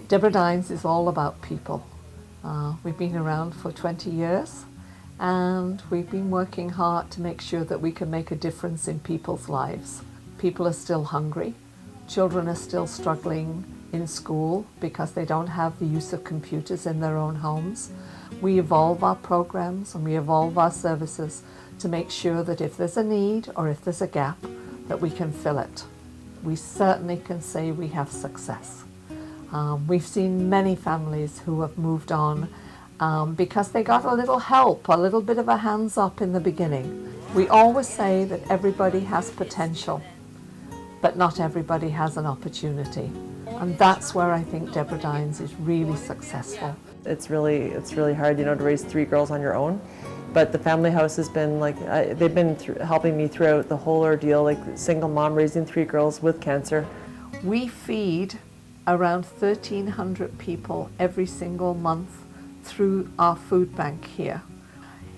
Deborah Dynes is all about people. We've been around for 20 years and we've been working hard to make sure that we can make a difference in people's lives. People are still hungry. Children are still struggling in school because they don't have the use of computers in their own homes. We evolve our programs and we evolve our services to make sure that if there's a need or if there's a gap, that we can fill it. We certainly can say we have success. We've seen many families who have moved on because they got a little help, a little bit of a hands up in the beginning. We always say that everybody has potential, but not everybody has an opportunity. And that's where I think Deborah Dynes is really successful. It's really hard, to raise 3 girls on your own. But the family house has been they've been helping me throughout the whole ordeal, like single mom raising 3 girls with cancer. We feed around 1,300 people every single month through our food bank here.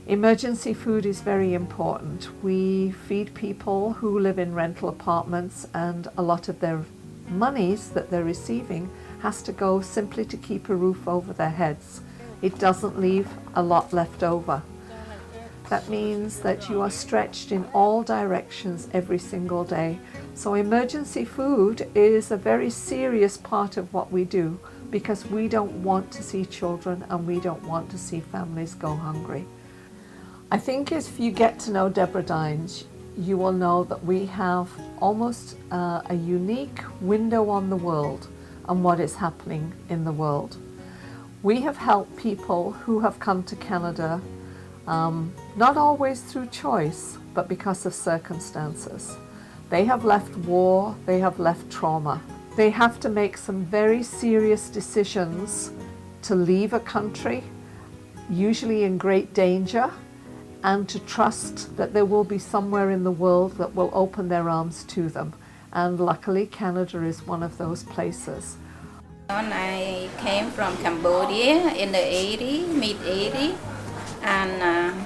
Emergency food is very important. We feed people who live in rental apartments, and a lot of their monies that they're receiving has to go simply to keep a roof over their heads. It doesn't leave a lot left over. That means that you are stretched in all directions every single day. So emergency food is a very serious part of what we do because we don't want to see children and we don't want to see families go hungry. I think if you get to know Deborah Dynes, you will know that we have almost a unique window on the world and what is happening in the world. We have helped people who have come to Canada not always through choice, but because of circumstances. They have left war, they have left trauma. They have to make some very serious decisions to leave a country, usually in great danger, and to trust that there will be somewhere in the world that will open their arms to them. And luckily, Canada is one of those places. I came from Cambodia in the mid-80s, and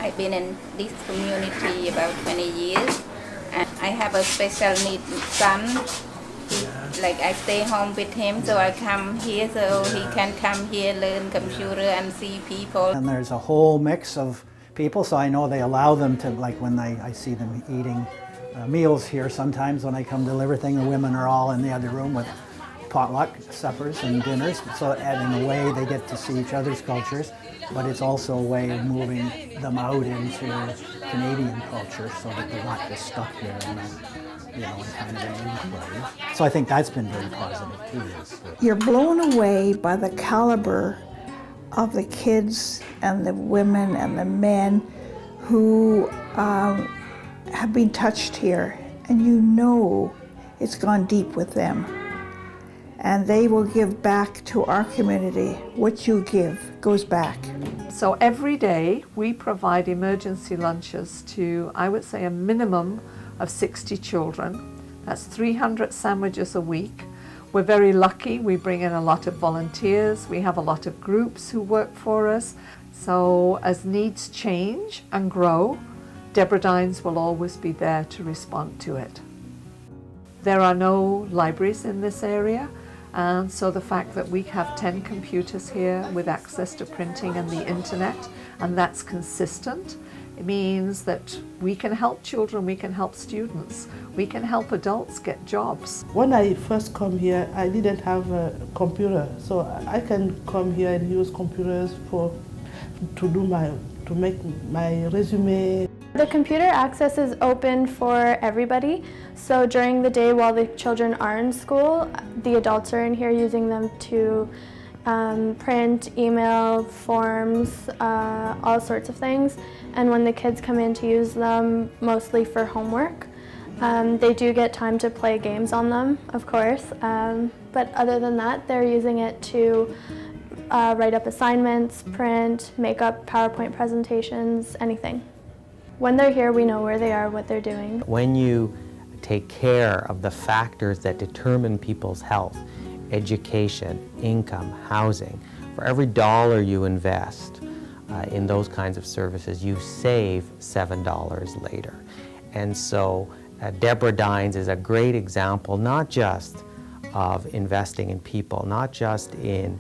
I've been in this community about 20 years. And I have a special needs son. I stay home with him, so I come here so he can come here, learn computer and see people. And there's a whole mix of people, so I know they allow them to, when I see them eating meals here sometimes when I come deliver things, the women are all in the other room with potluck suppers and dinners, so in a way they get to see each other's cultures, but it's also a way of moving them out into Canadian culture so that they're not just stuck here in kind of an enclave. So I think that's been very positive too. You're blown away by the caliber of the kids and the women and the men who have been touched here, and it's gone deep with them. And they will give back to our community. What you give goes back. So every day we provide emergency lunches to, I would say, a minimum of 60 children. That's 300 sandwiches a week. We're very lucky. We bring in a lot of volunteers. We have a lot of groups who work for us. So as needs change and grow, Deborah Dynes will always be there to respond to it. There are no libraries in this area. And so the fact that we have 10 computers here with access to printing and the internet, and that's consistent, it means that we can help children, we can help students, we can help adults get jobs. When I first come here, I didn't have a computer, so I can come here and use computers to make my resume. The computer access is open for everybody, so during the day while the children are in school, the adults are in here using them to print, email, forms, all sorts of things. And when the kids come in to use them, mostly for homework, they do get time to play games on them, of course, but other than that, they're using it to write up assignments, print, make up PowerPoint presentations, anything. When they're here, we know where they are, what they're doing. When you take care of the factors that determine people's health, education, income, housing, For every dollar you invest in those kinds of services, you save $7 later. And so Debra Dynes is a great example, not just of investing in people, not just in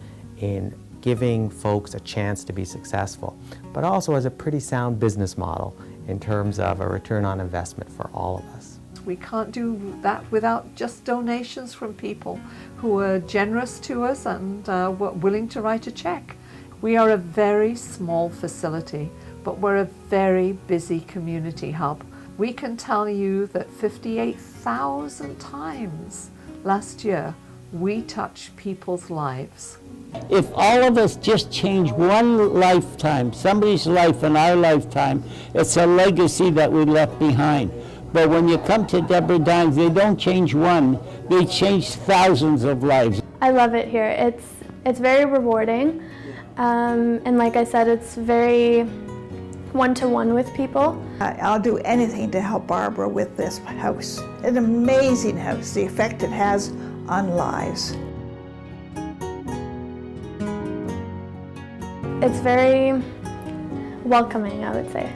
giving folks a chance to be successful, but also as a pretty sound business model in terms of a return on investment for all of us. We can't do that without just donations from people who are generous to us and were willing to write a check. We are a very small facility, but we're a very busy community hub. We can tell you that 58,000 times last year we touched people's lives. If all of us just change one lifetime, somebody's life in our lifetime, it's a legacy that we left behind. But when you come to Debra Dynes, they don't change one, they change thousands of lives. I love it here. It's very rewarding, and like I said, it's very one-to-one with people. I'll do anything to help Barbara with this house. An amazing house, the effect it has on lives. It's very welcoming, I would say.